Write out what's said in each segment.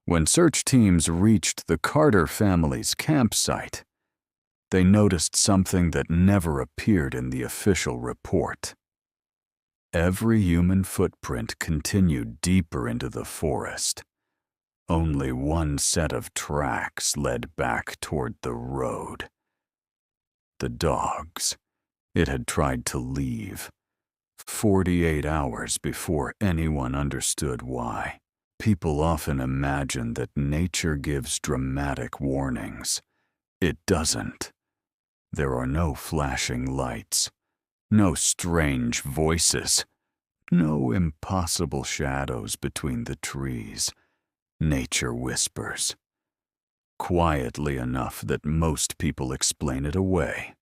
When search teams reached the Carter family's campsite, they noticed something that never appeared in the official report. Every human footprint continued deeper into the forest. Only one set of tracks led back toward the road. The dogs. It had tried to leave. 48 hours before anyone understood why. People often imagine that nature gives dramatic warnings. It doesn't. There are no flashing lights, no strange voices, no impossible shadows between the trees. Nature whispers, quietly enough that most people explain it away.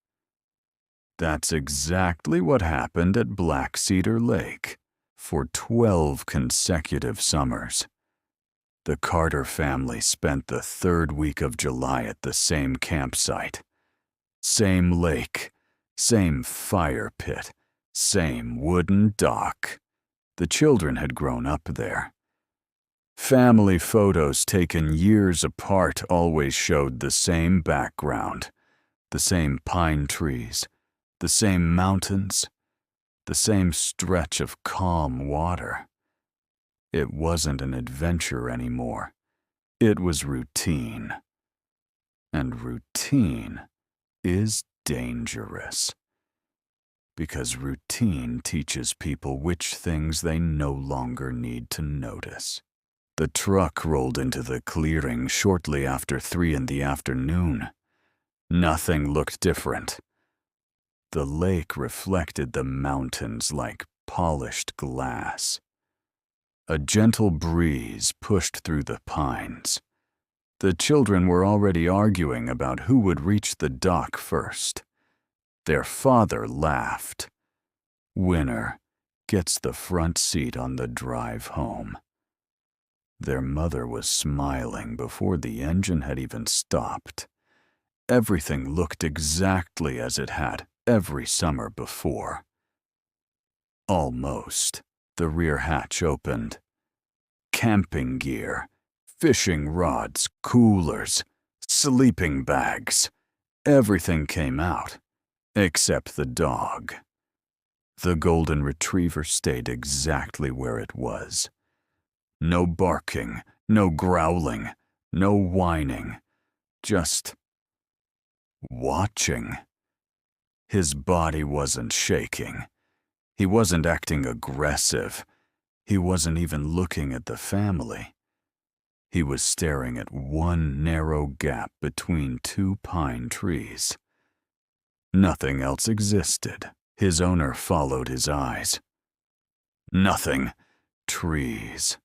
That's exactly what happened at Black Cedar Lake for 12 consecutive summers. The Carter family spent the third week of July at the same campsite. Same lake, same fire pit, same wooden dock. The children had grown up there. Family photos taken years apart always showed the same background, the same pine trees, the same mountains, the same stretch of calm water. It wasn't an adventure anymore. It was routine. And routine is dangerous. Because routine teaches people which things they no longer need to notice. The truck rolled into the clearing shortly after 3 in the afternoon. Nothing looked different. The lake reflected the mountains like polished glass. A gentle breeze pushed through the pines. The children were already arguing about who would reach the dock first. Their father laughed. Winner gets the front seat on the drive home. Their mother was smiling before the engine had even stopped. Everything looked exactly as it had every summer before. Almost. The rear hatch opened. Camping gear, fishing rods, coolers, sleeping bags. Everything came out, except the dog. The golden retriever stayed exactly where it was. No barking, no growling, no whining, just watching. His body wasn't shaking. He wasn't acting aggressive. He wasn't even looking at the family. He was staring at one narrow gap between 2 pine trees. Nothing else existed. His owner followed his eyes. Nothing. Trees.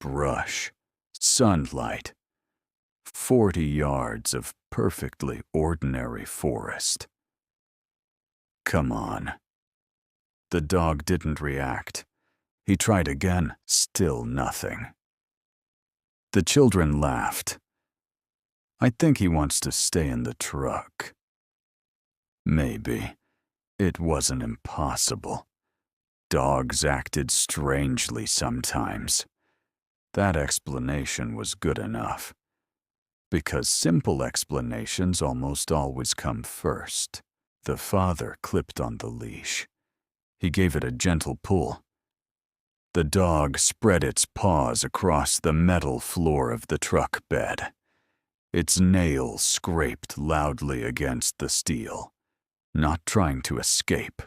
Brush. Sunlight. 40 yards of perfectly ordinary forest. Come on. The dog didn't react. He tried again, still nothing. The children laughed. I think he wants to stay in the truck. Maybe. It wasn't impossible. Dogs acted strangely sometimes. That explanation was good enough. Because simple explanations almost always come first. The father clipped on the leash. He gave it a gentle pull. The dog spread its paws across the metal floor of the truck bed. Its nails scraped loudly against the steel, not trying to escape,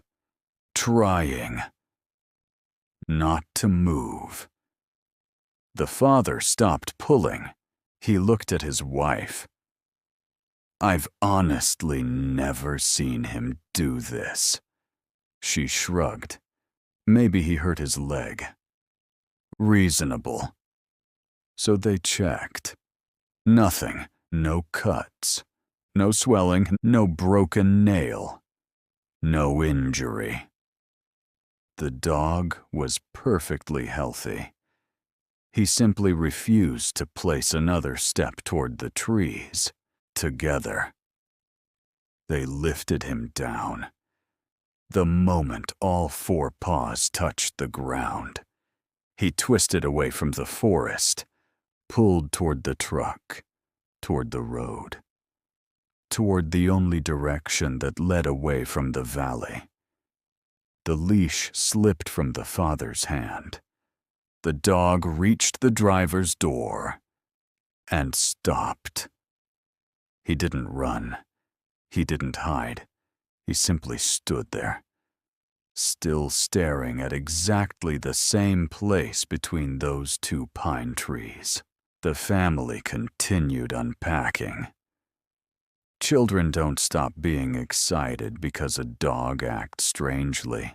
trying not to move. The father stopped pulling. He looked at his wife. I've honestly never seen him do this. She shrugged. Maybe he hurt his leg. Reasonable. So they checked. Nothing. No cuts. No swelling. No broken nail. No injury. The dog was perfectly healthy. He simply refused to place another step toward the trees. Together. They lifted him down. The moment all 4 paws touched the ground, he twisted away from the forest, pulled toward the truck, toward the road, toward the only direction that led away from the valley. The leash slipped from the father's hand. The dog reached the driver's door and stopped. He didn't run. He didn't hide. He simply stood there, still staring at exactly the same place between those two pine trees. The family continued unpacking. Children don't stop being excited because a dog acts strangely.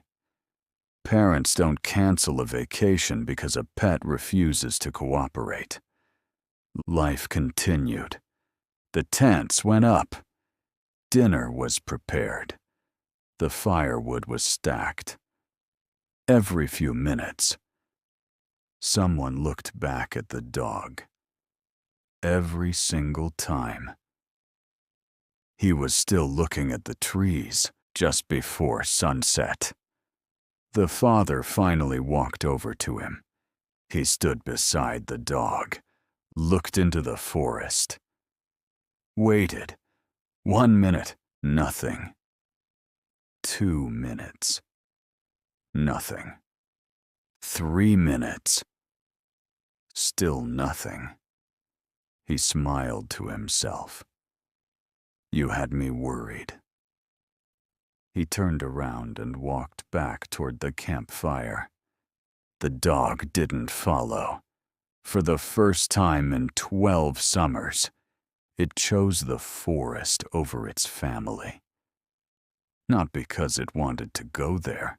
Parents don't cancel a vacation because a pet refuses to cooperate. Life continued. The tents went up. Dinner was prepared. The firewood was stacked. Every few minutes, someone looked back at the dog. Every single time. He was still looking at the trees just before sunset. The father finally walked over to him. He stood beside the dog, looked into the forest, waited. 1 minute, nothing. 2 minutes, nothing. 3 minutes, still nothing. He smiled to himself. You had me worried. He turned around and walked back toward the campfire. The dog didn't follow. For the first time in 12 summers, it chose the forest over its family. Not because it wanted to go there,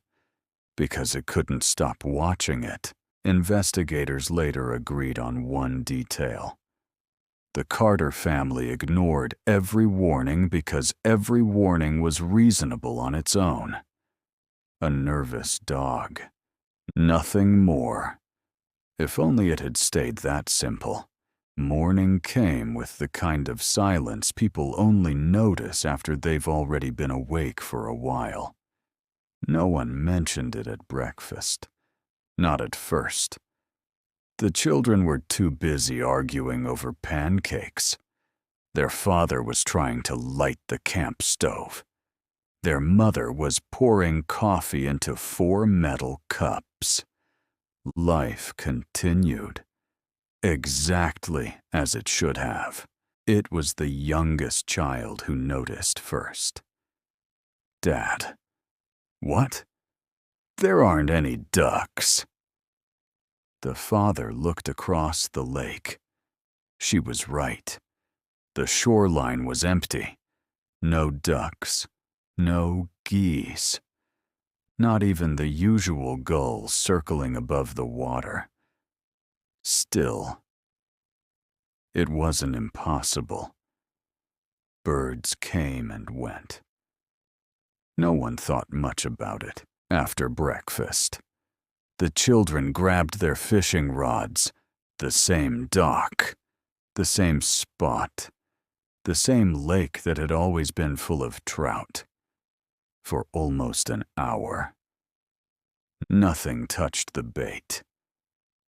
because it couldn't stop watching it. Investigators later agreed on one detail. The Carter family ignored every warning because every warning was reasonable on its own. A nervous dog. Nothing more. If only it had stayed that simple. Morning came with the kind of silence people only notice after they've already been awake for a while. No one mentioned it at breakfast. Not at first. The children were too busy arguing over pancakes. Their father was trying to light the camp stove. Their mother was pouring coffee into 4 metal cups. Life continued, exactly as it should have. It was the youngest child who noticed first. Dad, what? There aren't any ducks. The father looked across the lake. She was right. The shoreline was empty. No ducks, no geese. Not even the usual gulls circling above the water. Still, it wasn't impossible. Birds came and went. No one thought much about it. After breakfast, the children grabbed their fishing rods, the same dock, the same spot, the same lake that had always been full of trout. For almost an hour. Nothing touched the bait.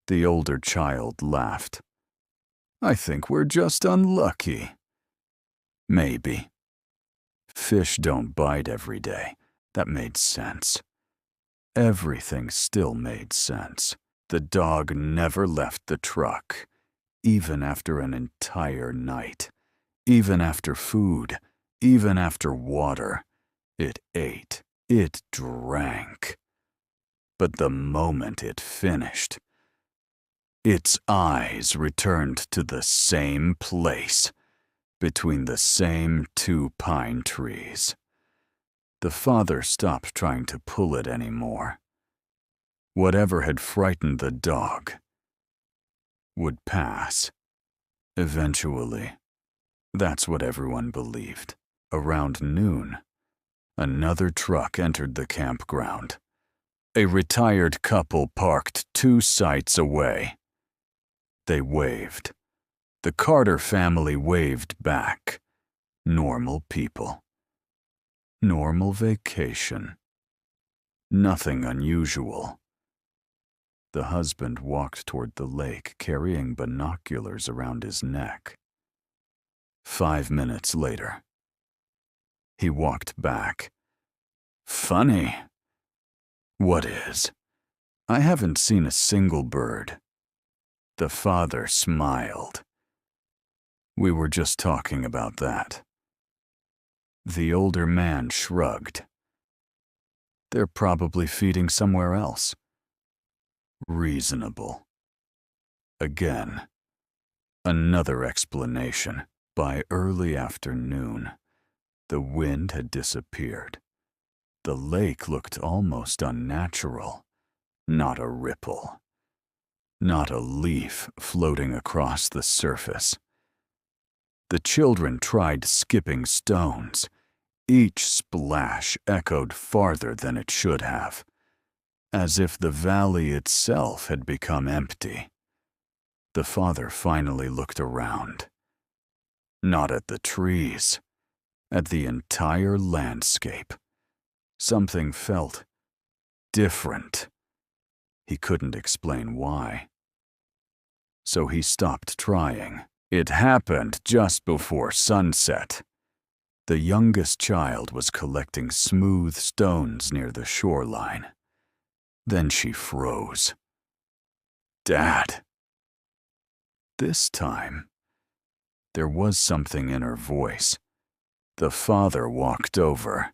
The older child laughed. I think we're just unlucky. Maybe. Fish don't bite every day. That made sense. Everything still made sense. The dog never left the truck, even after an entire night. Even after food, even after water. It ate, it drank. But the moment it finished, its eyes returned to the same place, between the same 2 pine trees. The father stopped trying to pull it anymore. Whatever had frightened the dog would pass. Eventually. That's what everyone believed. Around noon, another truck entered the campground. A retired couple parked 2 sites away. They waved. The Carter family waved back. Normal people. Normal vacation. Nothing unusual. The husband walked toward the lake, carrying binoculars around his neck. 5 minutes later, he walked back. Funny. What is? I haven't seen a single bird. The father smiled. We were just talking about that. The older man shrugged. They're probably feeding somewhere else. Reasonable. Again, another explanation. By early afternoon, the wind had disappeared. The lake looked almost unnatural. Not a ripple. Not a leaf floating across the surface. The children tried skipping stones. Each splash echoed farther than it should have, as if the valley itself had become empty. The father finally looked around. Not at the trees, at the entire landscape. Something felt different. He couldn't explain why. So he stopped trying. It happened just before sunset. The youngest child was collecting smooth stones near the shoreline. Then she froze. Dad. This time, there was something in her voice. The father walked over.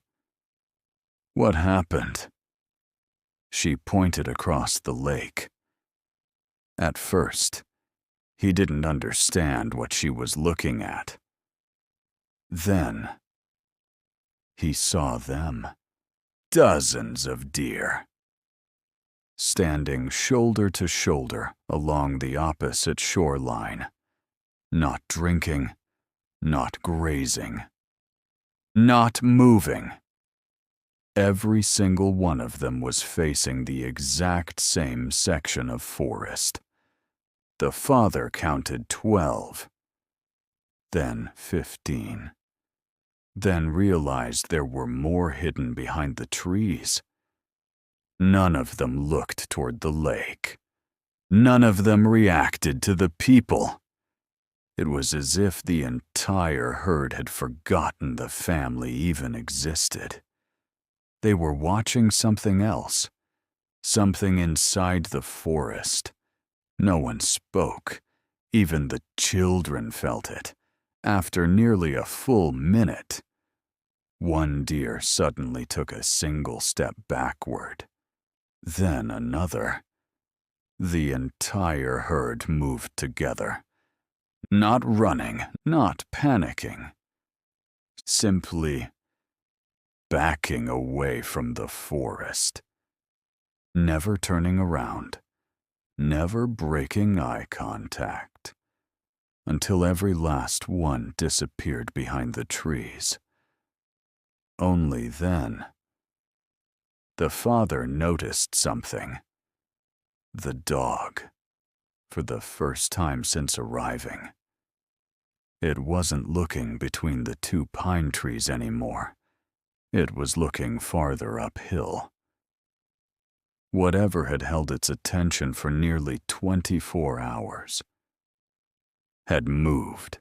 What happened? She pointed across the lake. At first, he didn't understand what she was looking at. Then, he saw them. Dozens of deer. Standing shoulder to shoulder along the opposite shoreline. Not drinking, not grazing, not moving. Every single one of them was facing the exact same section of forest. The father counted 12, then 15, then realized there were more hidden behind the trees. None of them looked toward the lake. None of them reacted to the people. It was as if the entire herd had forgotten the family even existed. They were watching something else, something inside the forest. No one spoke. Even the children felt it. After nearly a full minute, one deer suddenly took a single step backward. Then another. The entire herd moved together. Not running, not panicking. Simply backing away from the forest. Never turning around. Never breaking eye contact. Until every last one disappeared behind the trees. Only then, the father noticed something. The dog. For the first time since arriving. It wasn't looking between the two pine trees anymore. It was looking farther uphill. Whatever had held its attention for nearly 24 hours had moved.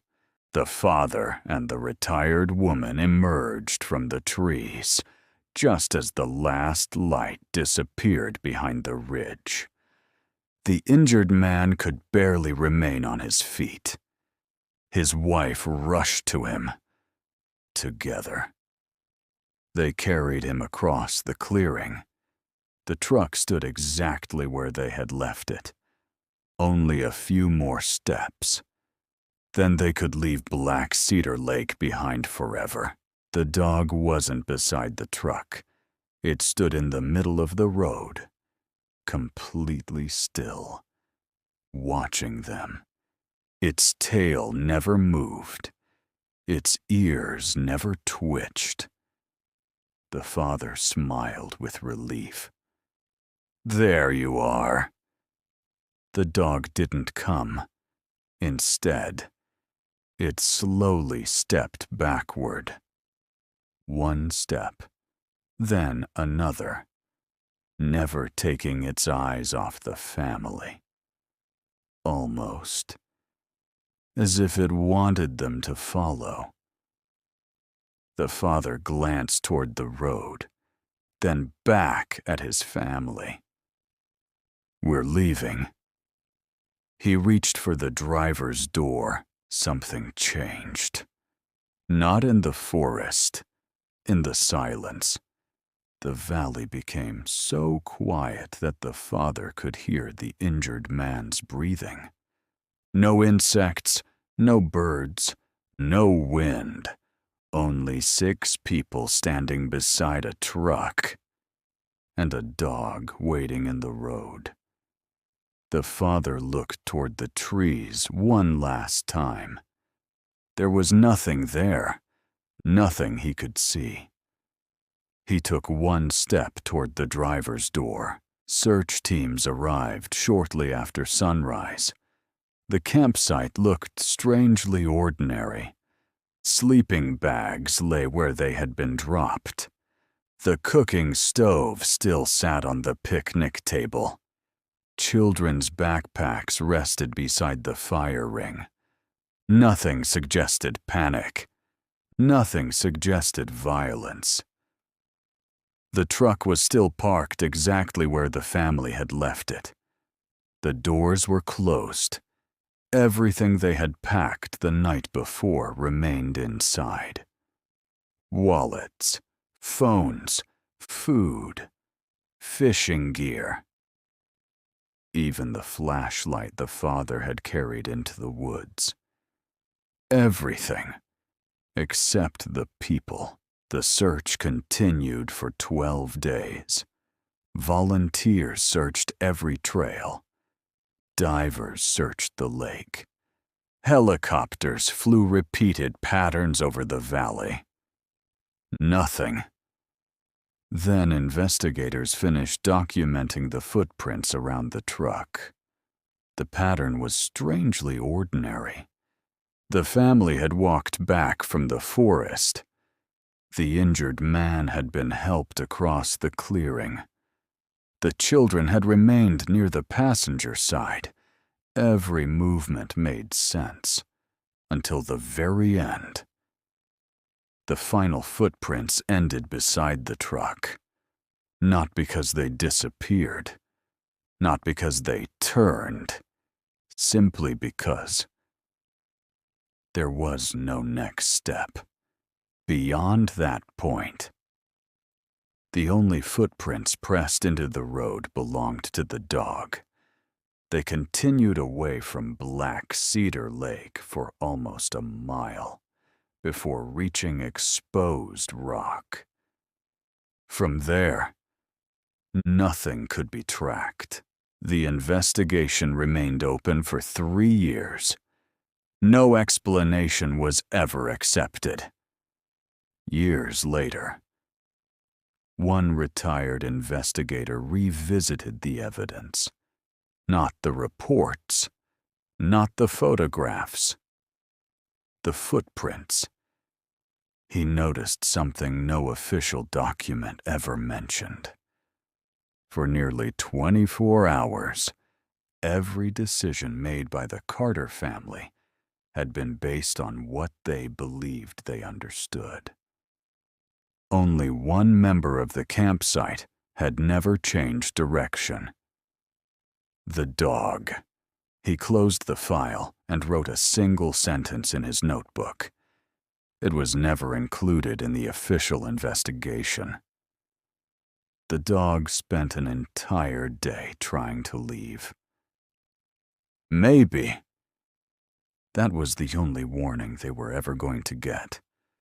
The father and the retired woman emerged from the trees, just as the last light disappeared behind the ridge. The injured man could barely remain on his feet. His wife rushed to him. Together. They carried him across the clearing. The truck stood exactly where they had left it. Only a few more steps. Then they could leave Black Cedar Lake behind forever. The dog wasn't beside the truck. It stood in the middle of the road, completely still, watching them. Its tail never moved. Its ears never twitched. The father smiled with relief. There you are. The dog didn't come. Instead, it slowly stepped backward. One step, then another. never taking its eyes off the family. Almost as if it wanted them to follow. The father glanced toward the road, then back at his family. "We're leaving." He reached for the driver's door. Something changed. Not in the forest, in the silence. The valley became so quiet that the father could hear the injured man's breathing. No insects, no birds, no wind. Only 6 people standing beside a truck, and a dog waiting in the road. The father looked toward the trees one last time. There was nothing there, nothing he could see. He took one step toward the driver's door. Search teams arrived shortly after sunrise. The campsite looked strangely ordinary. Sleeping bags lay where they had been dropped. The cooking stove still sat on the picnic table. Children's backpacks rested beside the fire ring. Nothing suggested panic. Nothing suggested violence. The truck was still parked exactly where the family had left it. The doors were closed. Everything they had packed the night before remained inside. Wallets, phones, food, fishing gear. Even the flashlight the father had carried into the woods. Everything, except the people. The search continued for 12 days. Volunteers searched every trail. Divers searched the lake. Helicopters flew repeated patterns over the valley. Nothing. Then investigators finished documenting the footprints around the truck. The pattern was strangely ordinary. The family had walked back from the forest. The injured man had been helped across the clearing. The children had remained near the passenger side. Every movement made sense, until the very end. The final footprints ended beside the truck. Not because they disappeared, not because they turned, simply because there was no next step. Beyond that point, the only footprints pressed into the road belonged to the dog. They continued away from Black Cedar Lake for almost a mile before reaching exposed rock. From there, nothing could be tracked. The investigation remained open for 3 years. No explanation was ever accepted. Years later, one retired investigator revisited the evidence. Not the reports, not the photographs, the footprints. He noticed something no official document ever mentioned. For nearly 24 hours, every decision made by the Carter family had been based on what they believed they understood. Only one member of the campsite had never changed direction. The dog. He closed the file and wrote a single sentence in his notebook. It was never included in the official investigation. The dog spent an entire day trying to leave. Maybe that was the only warning they were ever going to get.